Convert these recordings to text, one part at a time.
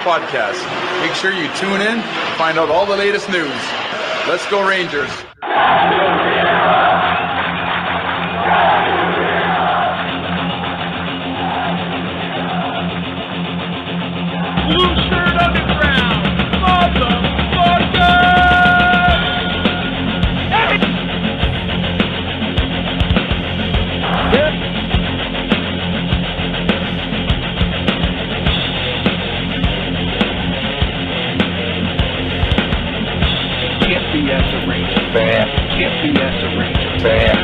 podcast. Make sure you tune in to find out all the latest news. Let's go Rangers. Blueshirt Underground, motherfucker! BS arrangement bad. BS arrangement bad.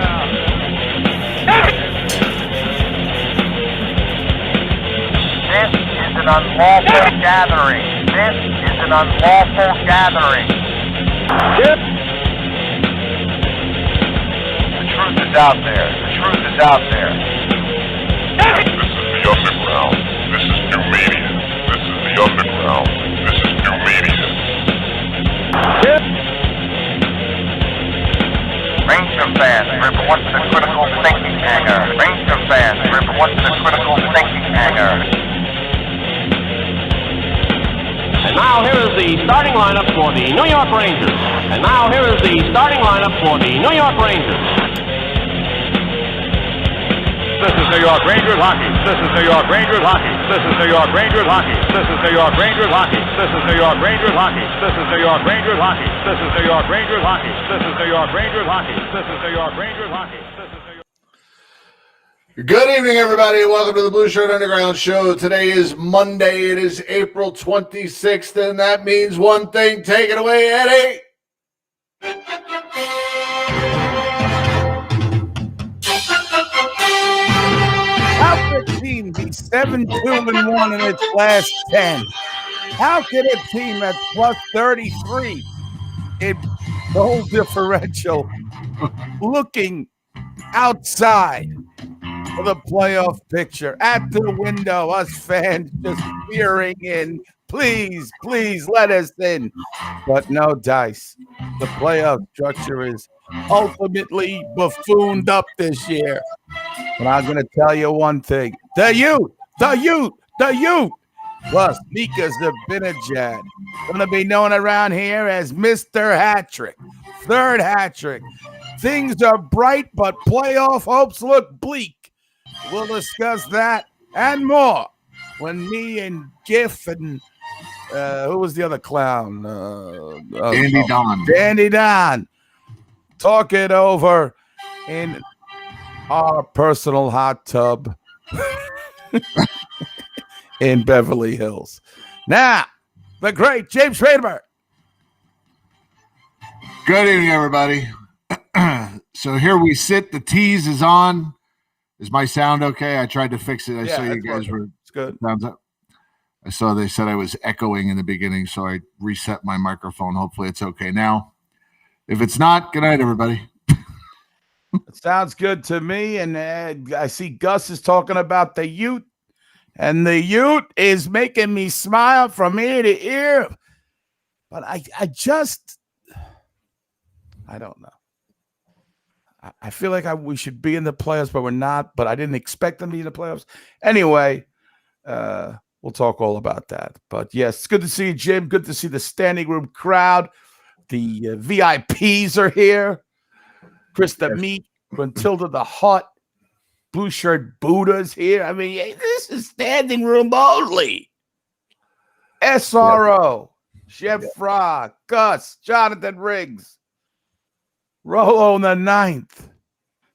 This is an unlawful gathering. This is an unlawful gathering. The truth is out there. The truth is out there. This is the underground. This is new media. This is the underground. This is new media. Ranger fans, report to the critical thinking hangar. Ranger fans, report to the critical thinking hangar. And now here is the starting lineup for the New York Rangers. And now here is the starting lineup for the New York Rangers. This is New York Rangers hockey. This is New York Rangers hockey. This is New York Rangers hockey. This is New York Rangers hockey. This is New York Rangers hockey. This is New York Rangers hockey. This is New York Rangers hockey. This is New York Rangers hockey. This is New York Rangers hockey. This is New York. Good evening, everybody, and welcome to the Blueshirt Underground Show. Today is Monday. It is April 26th, and that means one thing. Take it away, Eddie. How could a team be 7-2-1 in its last 10? How could a team at plus 33 in goal differential looking outside of the playoff picture at the window, us fans just peering in, please let us in, but no dice. The playoff structure is ultimately buffooned up this year. But I'm going to tell you one thing. The youth, plus Mika Zibanejad, going to be known around here as Mr. Hat-Trick, third hat-trick. Things are bright, but playoff hopes look bleak. We'll discuss that and more when me and Giff and who was the other clown? Dandy Don. Talk it over in our personal hot tub in Beverly Hills. Now, the great James Schraderberg. Good evening, everybody. So here we sit. The tease is on. Is my sound okay? I tried to fix it. I saw you guys were. It's good. I saw they said I was echoing in the beginning, so I reset my microphone. Hopefully it's okay now. If it's not, good night, everybody. It sounds good to me. And I see Gus is talking about the Ute. And the Ute is making me smile from ear to ear. But I don't know. I feel like we should be in the playoffs, but we're not. But I didn't expect them to be in the playoffs. Anyway, we'll talk all about that. But, yes, it's good to see you, Jim. Good to see the standing room crowd. The VIPs are here. Chris the Meat, Gruntilda the Hut, Blue Shirt Buddha's here. I mean, this is standing room only. SRO, Chef Frog, Gus, Jonathan Riggs, Rolo the 9th,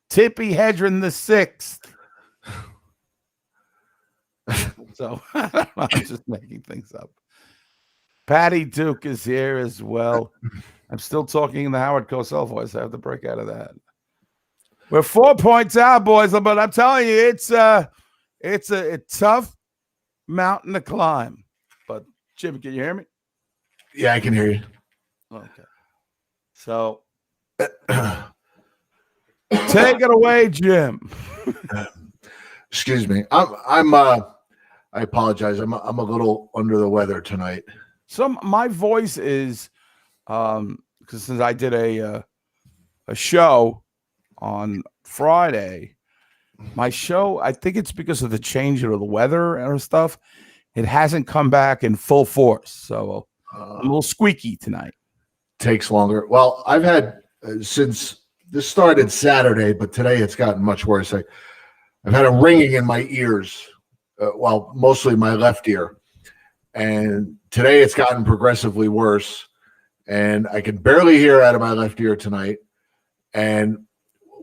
Tippy Hedren the 6th. So I'm just making things up. Patty Duke is here as well. I'm still talking in the Howard Cosell voice. I have to break out of that. We're 4 points out, boys, but I'm telling you, it's a tough mountain to climb. But Jim, can you hear me? Yeah, I can hear you. Okay. So take it away, Jim. Excuse me. I apologize. I'm a little under the weather tonight. My voice is because since I did a show on Friday, my show, I think it's because of the change of the weather and stuff. it hasn't come back in full force. So I'm a little squeaky tonight. Takes longer. Well, I've had since this started Saturday, but today it's gotten much worse. I've had a ringing in my ears, well, mostly my left ear. And today it's gotten progressively worse. And I can barely hear out of my left ear tonight. And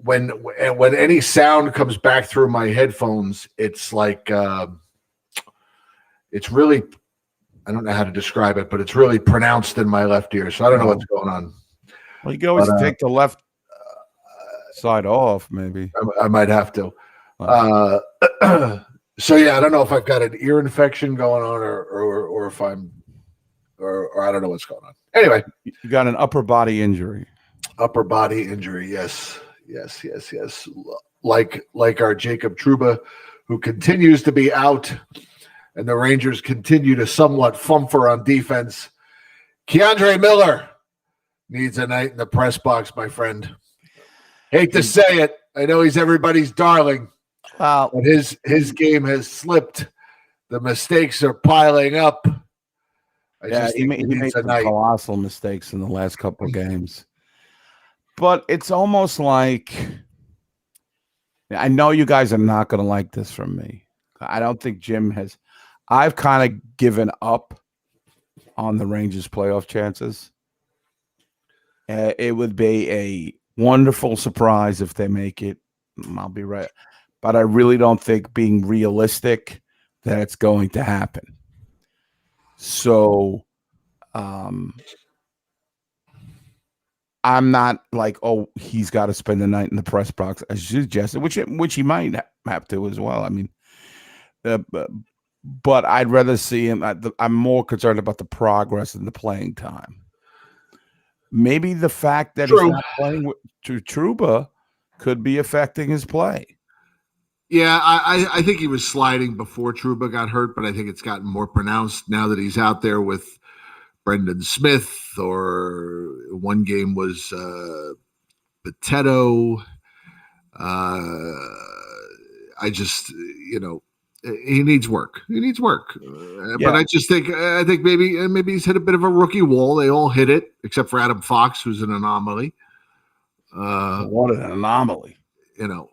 when any sound comes back through my headphones, it's like it's really, I don't know how to describe it, but it's really pronounced in my left ear. So I don't know what's going on. Well, you can always take the left side off, maybe. I might have to. So yeah, I don't know if I've got an ear infection going on or if I'm or I don't know what's going on. Anyway, you got an upper body injury. Upper body injury, yes. Like our Jacob Trouba, who continues to be out, and the Rangers continue to somewhat fumfer on defense. Keandre Miller needs a night in the press box, my friend. Hate to say it. I know he's everybody's darling. But his game has slipped. The mistakes are piling up. He made some colossal mistakes in the last couple of games. But it's almost like, I know you guys are not going to like this from me. I don't think Jim has. I've kind of given up on the Rangers' playoff chances. It would be a wonderful surprise if they make it. I'll be right. But I really don't think, being realistic, that it's going to happen. So I'm not like, oh, he's got to spend the night in the press box, as you suggested, which he might have to as well. I mean, but I'd rather see him. I'm more concerned about the progress and the playing time. Maybe the fact that he's not playing with Trouba could be affecting his play. Yeah, I think he was sliding before Trouba got hurt, but I think it's gotten more pronounced now that he's out there with Brendan Smith, or one game was Potato. I just, he needs work. But I just think maybe he's hit a bit of a rookie wall. They all hit it except for Adam Fox, who's an anomaly. What an anomaly! Yeah.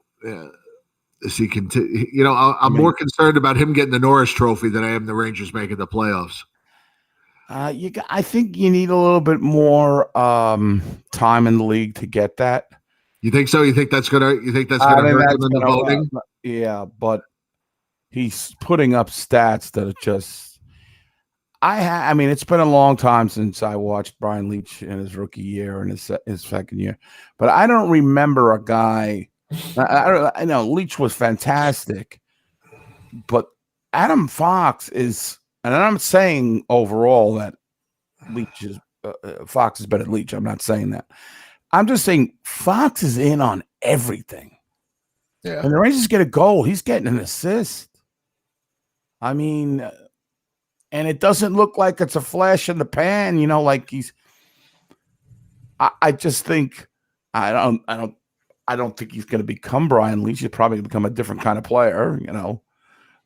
Is he continue? I'm more concerned about him getting the Norris Trophy than I am the Rangers making the playoffs. I think you need a little bit more time in the league to get that. You think so? You think that's gonna hurt him in the voting? Yeah, but he's putting up stats that are just. I mean, it's been a long time since I watched Brian Leetch in his rookie year and his second year, but I don't remember a guy. I know Leetch was fantastic, but Adam Fox is, and I'm saying overall that Leetch is Fox is better than Leetch. I'm not saying that. I'm just saying Fox is in on everything. Yeah. When the Rangers get a goal, he's getting an assist. I mean, and it doesn't look like it's a flash in the pan, like he's. I just think I don't think he's going to become Brian Leetch. He's probably going to become a different kind of player,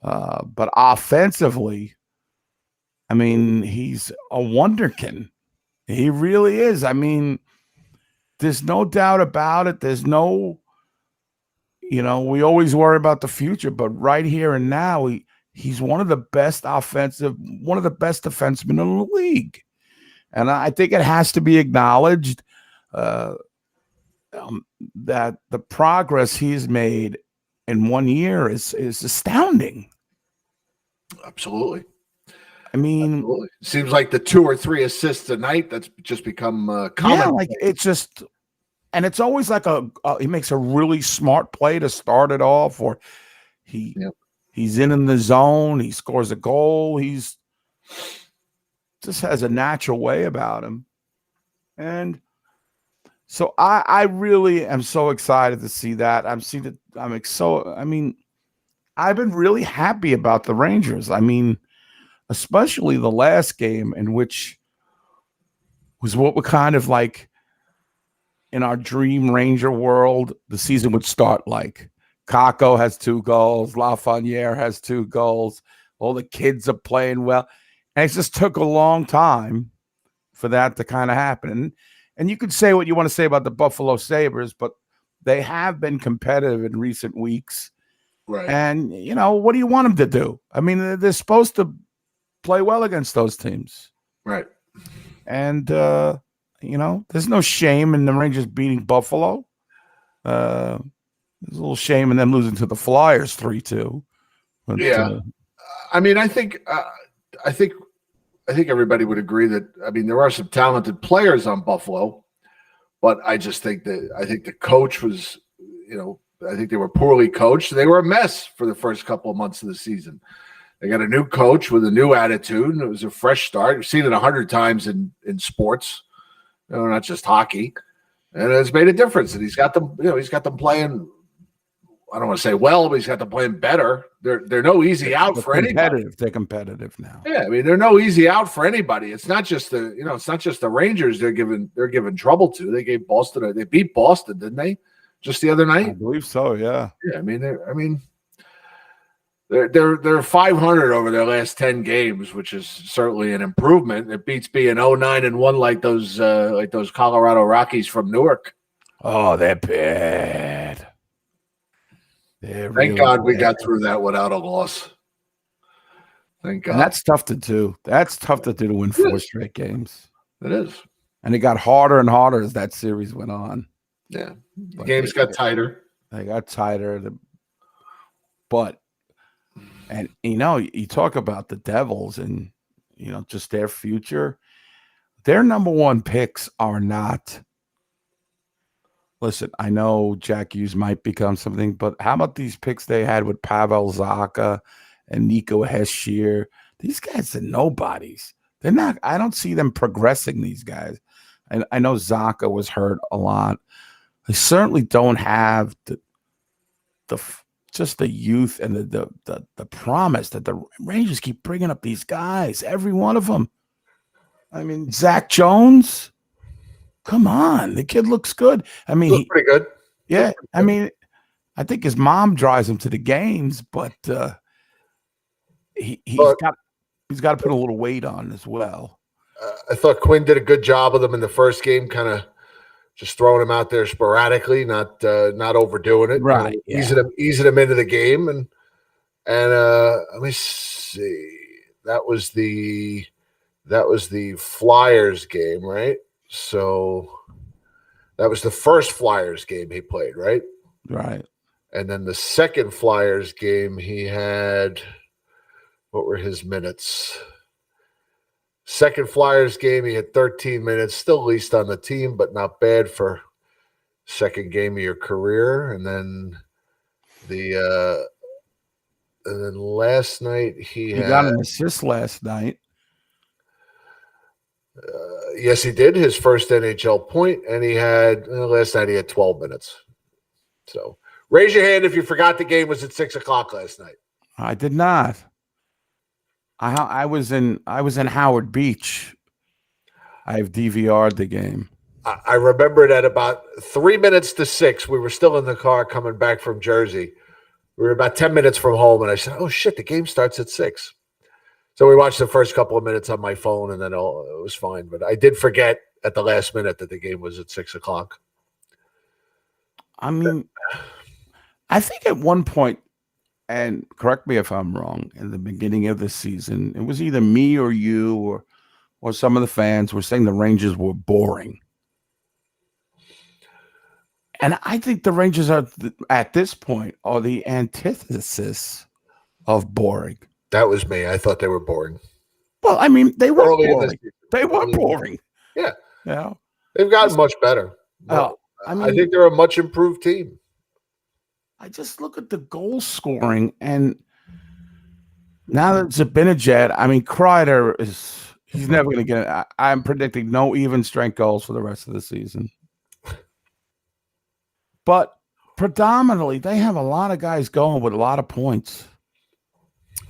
But offensively, I mean, he's a wonderkin. He really is. I mean, there's no doubt about it. There's no, we always worry about the future, but right here and now, he's one of the best defensemen in the league. And I think it has to be acknowledged that the progress he's made in 1 year is astounding. Absolutely. I mean, absolutely. Seems like the 2 or 3 assists a night that's just become common. Yeah, like it's just, and it's always like he makes a really smart play to start it off, or he's in the zone, he scores a goal, he's just has a natural way about him, and. So I really am so excited to see that. I've been really happy about the Rangers. I mean, especially the last game, in which was what we're kind of like in our dream Ranger world, the season would start like. Kakko has 2 goals, Lafreniere has 2 goals, All the kids are playing well. And it just took a long time for that to kind of happen. And you could say what you want to say about the Buffalo Sabres, but they have been competitive in recent weeks. Right. And, what do you want them to do? I mean, they're supposed to play well against those teams. Right. And, there's no shame in the Rangers beating Buffalo. There's a little shame in them losing to the Flyers 3-2. But, yeah. I mean, I think everybody would agree that, there are some talented players on Buffalo, but I just think the coach was, I think they were poorly coached. They were a mess for the first couple of months of the season. They got a new coach with a new attitude, and it was a fresh start. We've seen it 100 times in sports, not just hockey, and it's made a difference. And he's got them playing. I don't want to say well, but he's got them playing better. They're no easy out for anybody. They're competitive now. Yeah, they're no easy out for anybody. It's not just the Rangers they're giving trouble to. They gave Boston. They beat Boston, didn't they? Just the other night. I believe so. Yeah. Yeah. They're 500 over their last 10 games, which is certainly an improvement. It beats being 0-9-1 like those Colorado Rockies from Newark. Oh, they're bad. Thank God we got through that without a loss. Thank God. And that's tough to do. That's tough to do to win 4 straight games. It is. And it got harder and harder as that series went on. Yeah. The games got tighter. They got tighter. But you talk about the Devils and, just their future. Their number one picks are not. Listen, I know Jack Hughes might become something, but how about these picks they had with Pavel Zacha and Nico Hischier? These guys are nobodies. They're not. I don't see them progressing, these guys. And I know Zacha was hurt a lot. They certainly don't have the youth and the promise that the Rangers keep bringing up these guys, every one of them. Zach Jones. Come on, the kid looks good. He's pretty good. Yeah, I think his mom drives him to the games, but he's got to put a little weight on as well. I thought Quinn did a good job of them in the first game, kind of just throwing him out there sporadically, not overdoing it, right? Easing him into the game, and let me see, that was the Flyers game, right? So that was the first Flyers game he played, right? Right. And then the second Flyers game he had, what were his minutes? Second Flyers game, he had 13 minutes, still least on the team, but not bad for second game of your career. And then last night he got an assist last night. Yes, he did. His first NHL point, and he had last night he had 12 minutes. So raise your hand if you forgot the game was at 6:00 last night. I did not. I was in Howard Beach. I have DVR'd the game. I remember it at about 3 minutes to 6. We were still in the car coming back from Jersey. We were about 10 minutes from home, and I said, "Oh shit, the game starts at 6." So we watched the first couple of minutes on my phone, and then it was fine. But I did forget at the last minute that the game was at 6:00. I think at one point, and correct me if I'm wrong, in the beginning of the season, it was either me or you or some of the fans were saying the Rangers were boring. And I think the Rangers are, at this point, are the antithesis of boring. That was me. I thought they were boring. Well, they were boring. They were boring. Yeah. Yeah. They've gotten much better. I think they're a much improved team. I just look at the goal scoring, and now that Zibanejad, Kreider he's never going to get it. I'm predicting no even strength goals for the rest of the season. But predominantly, they have a lot of guys going with a lot of points.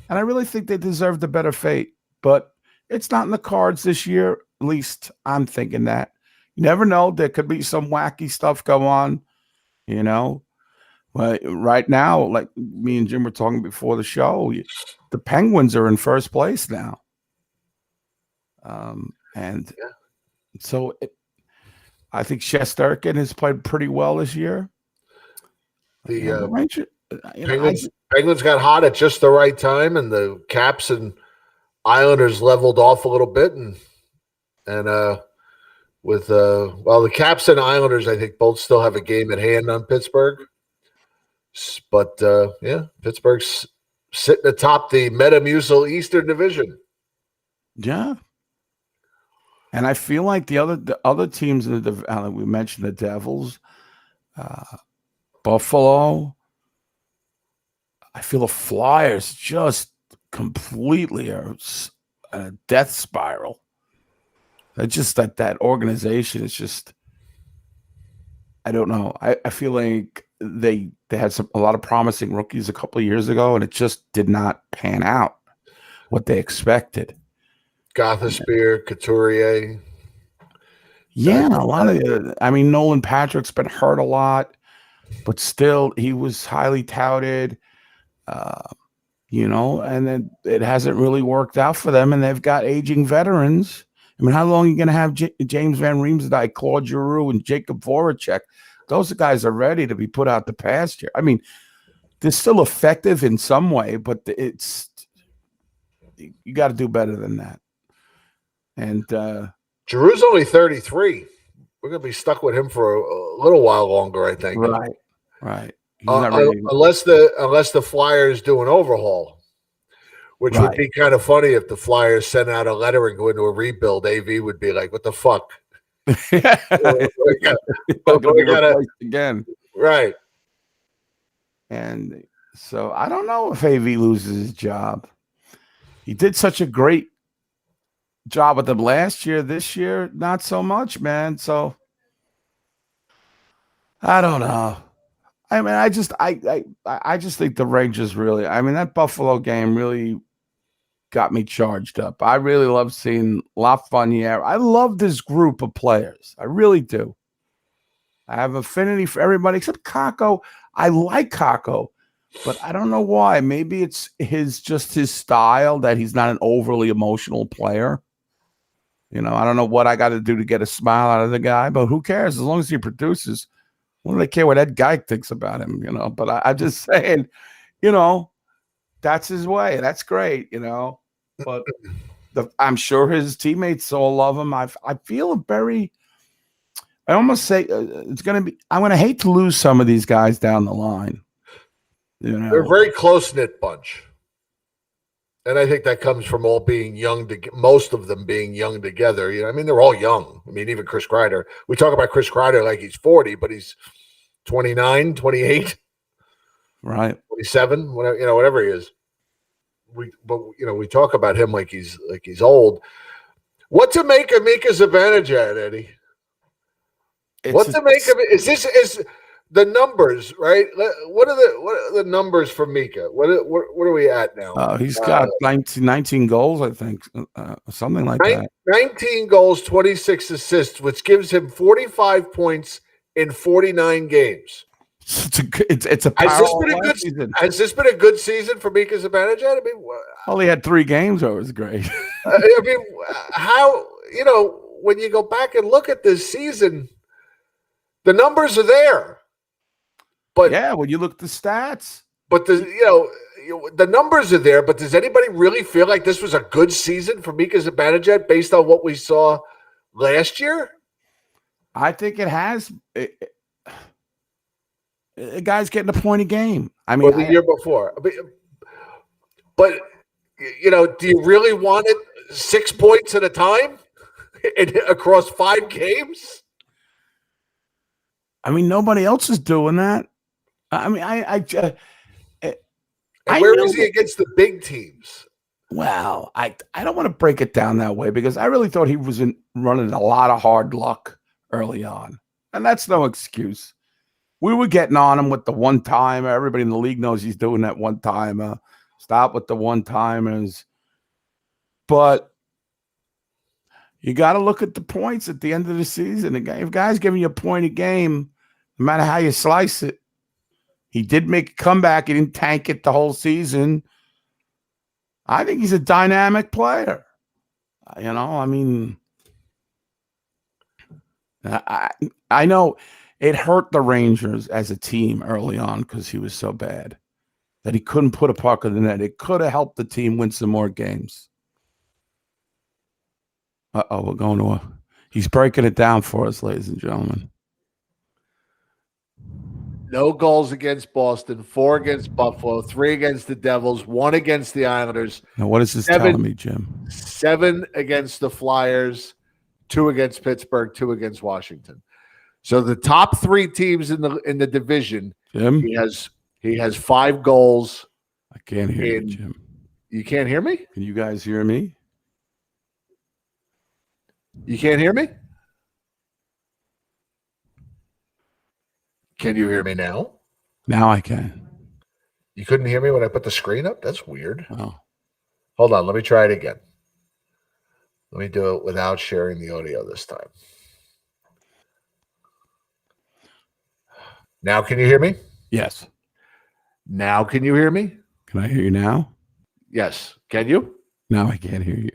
And I really think they deserve the better fate. But it's not in the cards this year. At least I'm thinking that. You never know. There could be some wacky stuff go on, But right now, like me and Jim were talking before the show, the Penguins are in first place now. And so I think Shesterkin has played pretty well this year. The Rangers, Penguins got hot at just the right time, and the Caps and Islanders leveled off a little bit, and with the Caps and Islanders, I think both still have a game at hand on Pittsburgh. But Pittsburgh's sitting atop the Metamucil Eastern Division. Yeah. And I feel like the other teams in the we mentioned the Devils, Buffalo. I feel the Flyers just completely are a death spiral. It's just that organization is just, I don't know. I feel like they had a lot of promising rookies a couple of years ago, and it just did not pan out what they expected. Gostisbehere, Couturier. Yeah, a lot of. I mean, Nolan Patrick's been hurt a lot, but still, he was highly touted. And then it hasn't really worked out for them, and they've got aging veterans. I mean, how long are you going to have James Van Riemsdyk, Claude Giroux, and Jacob Voracek? Those guys are ready to be put out the pasture. I mean, they're still effective in some way, but you got to do better than that. And Giroux's only 33. We're going to be stuck with him for a little while longer, I think. Right. Unless the Flyers do an overhaul, which would be kind of funny if the Flyers sent out a letter and go into a rebuild. AV would be like, "What the fuck?" we gotta again, right? And so I don't know if AV loses his job. He did such a great job with them last year. This year, not so much, man. So I don't know. I mean, I just think the Rangers really. I mean, that Buffalo game really got me charged up. I really love seeing Lafreniere. I love this group of players. I really do. I have affinity for everybody except Kakko. I like Kakko, but I don't know why. Maybe it's his style that he's not an overly emotional player. I don't know what I got to do to get a smile out of the guy, but who cares? As long as he produces. What do they care what Ed Guy thinks about him, But I'm just saying, that's his way. That's great, But I'm sure his teammates all love him. I feel I almost say it's going to be. I'm going to hate to lose some of these guys down the line. They're a very close-knit bunch. And I think that comes from all being young, most of them being young together. I mean, they're all young. I mean, even Chris Kreider. We talk about Chris Kreider like he's 40, but he's 29, 28. Right. 27, whatever he is. We talk about him like he's old. What to make of Mika Zibanejad, Eddie? What to make of it? Is the numbers, right? What are the numbers for Mika? What are we at now? He's got 19 goals, I think, something like that. 19 goals, 26 assists, which gives him 45 points in 49 games. It's a power season. Has this been a good season for Mika Zibanejad? I mean, he had 3 games, so it was great. I mean, how when you go back and look at this season, the numbers are there. But yeah, when you look at the stats, but the numbers are there. But does anybody really feel like this was a good season for Mika Zibanejad based on what we saw last year? I think it has. The guy's getting a point a game. I mean, the year before. But do you really want it 6 points at a time across 5 games? I mean, nobody else is doing that. I mean, where is he against the big teams? Well, I don't want to break it down that way because I really thought he was running a lot of hard luck early on, and that's no excuse. We were getting on him with the one-timer. Everybody in the league knows he's doing that one-timer. Stop with the one-timers. But you got to look at the points at the end of the season. If guys giving you a point a game, no matter how you slice it, he did make a comeback. He didn't tank it the whole season. I think he's a dynamic player. You know, I mean, I know it hurt the Rangers as a team early on because he was so bad that he couldn't put a puck in the net. It could have helped the team win some more games. We're going to he's breaking it down for us, ladies and gentlemen. No goals against Boston, 4 against Buffalo, 3 against the Devils, 1 against the Islanders. Now, what is this telling me, Jim? 7 against the Flyers, 2 against Pittsburgh, 2 against Washington. So the top 3 teams in the division, Jim, he has 5 goals. I can't hear you, Jim. You can't hear me? Can you guys hear me? You can't hear me? Can you hear me now? Now I can. You couldn't hear me when I put the screen up? That's weird. Oh. Hold on. Let me try it again. Let me do it without sharing the audio this time. Now can you hear me? Yes. Now can you hear me? Can I hear you now? Yes. Can you? Now I can't hear you.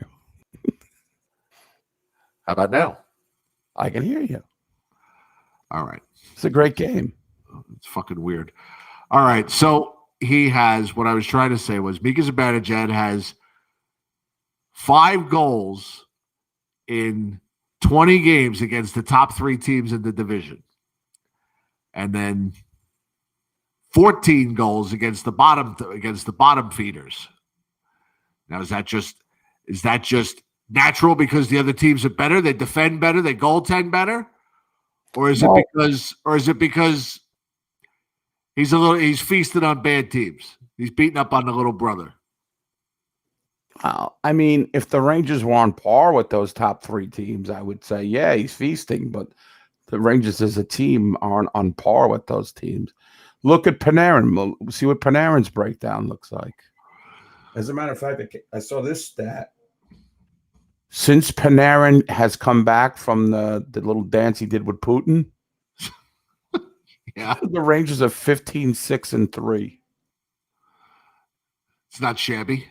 How about now? I can hear you. All right. It's a great game. It's fucking weird. All right. So he has, what I was trying to say was Mika Zibanejad has 5 goals in 20 games against the top 3 teams in the division. And then 14 goals against the bottom feeders. Now, is that just natural because the other teams are better? They defend better, they goaltend better? Or is it because he's feasted on bad teams? He's beating up on the little brother. Well, I mean, if the Rangers were on par with those top 3 teams, I would say, yeah, he's feasting, but the Rangers as a team aren't on par with those teams. Look at Panarin. We'll see what Panarin's breakdown looks like. As a matter of fact, I saw this stat. Since Panarin has come back from the little dance he did with Putin, yeah, the Rangers are 15-6-3. It's not shabby.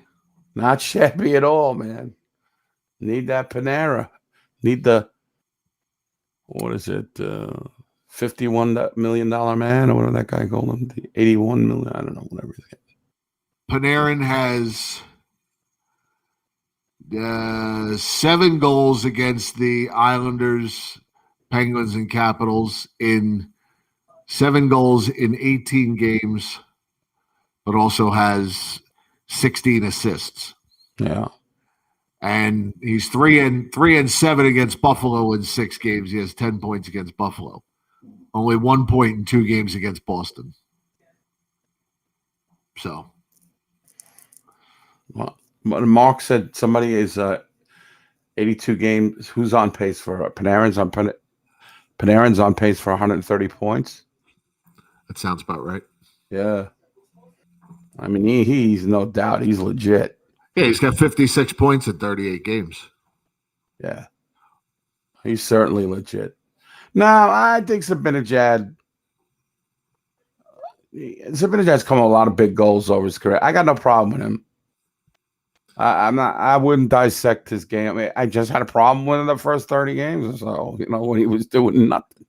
Not shabby at all, man. Need that Panera. Need the, what is it, $51 million man, or whatever that guy called him, the 81 million, I don't know, whatever. Panarin has 7 goals against the Islanders, Penguins, and Capitals in 7 goals in 18 games, but also has 16 assists. Yeah. And he's 3-7 against Buffalo in 6 games. He has 10 points against Buffalo. Only 1 point in 2 games against Boston. So. Well, Mark said somebody is 82 games. Who's on pace for Panarin's on pace for 130 points. That sounds about right. Yeah. I mean, he's no doubt. He's legit. Yeah, he's got 56 points in 38 games. Yeah. He's certainly legit. No, I think Zibanejad's come a lot of big goals over his career. I got no problem with him. I wouldn't dissect his game. I mean, I just had a problem with him the first 30 games or so, when he was doing nothing.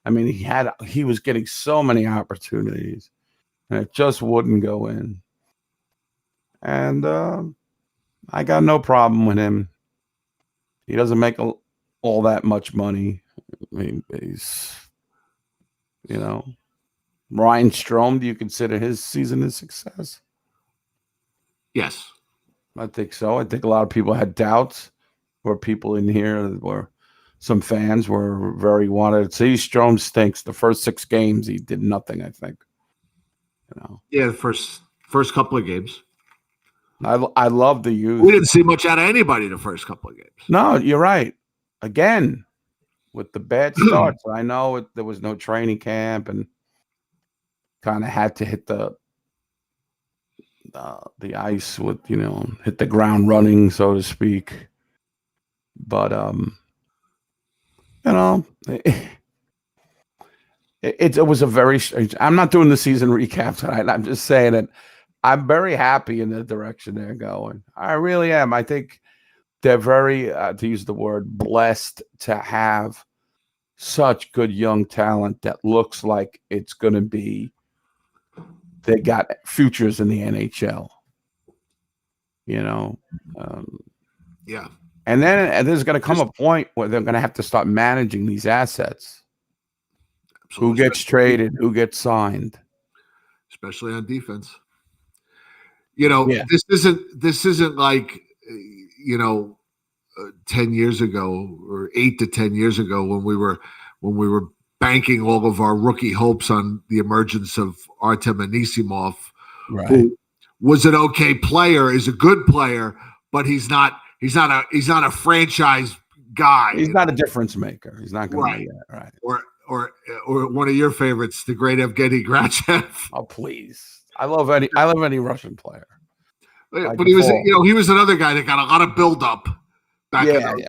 I mean, he was getting so many opportunities, and it just wouldn't go in. And I got no problem with him. He doesn't make all that much money. I mean, he's, Ryan Strome, do you consider his season a success? Yes. I think so. I think a lot of people had doubts, or people in here, or some fans were very wanted to see Strome stinks. The first 6 games, he did nothing, I think. Yeah, the first couple of games. I love the youth. We didn't see much out of anybody the first couple of games. No, you're right. Again, with the bad starts, I know there was no training camp and kind of had to hit the ice with, hit the ground running, so to speak. But it was a very strange. I'm not doing the season recap tonight. I'm just saying that I'm very happy in the direction they're going. I really am. I think they're very, to use the word, blessed to have such good young talent that looks like it's going to be. They got futures in the NHL. Yeah. And then there's going to come a point where they're going to have to start managing these assets. Who gets traded? Who gets signed? Especially on defense. This isn't like 10 years ago or 8 to 10 years ago when we were banking all of our rookie hopes on the emergence of Artem Anisimov, who was an okay player, is a good player, but he's not a franchise guy. He's not a difference maker. He's not going to be that, right? Or one of your favorites, the great Evgeny Grachev. Oh, please. I love any Russian player. But he was another guy that got a lot of buildup back in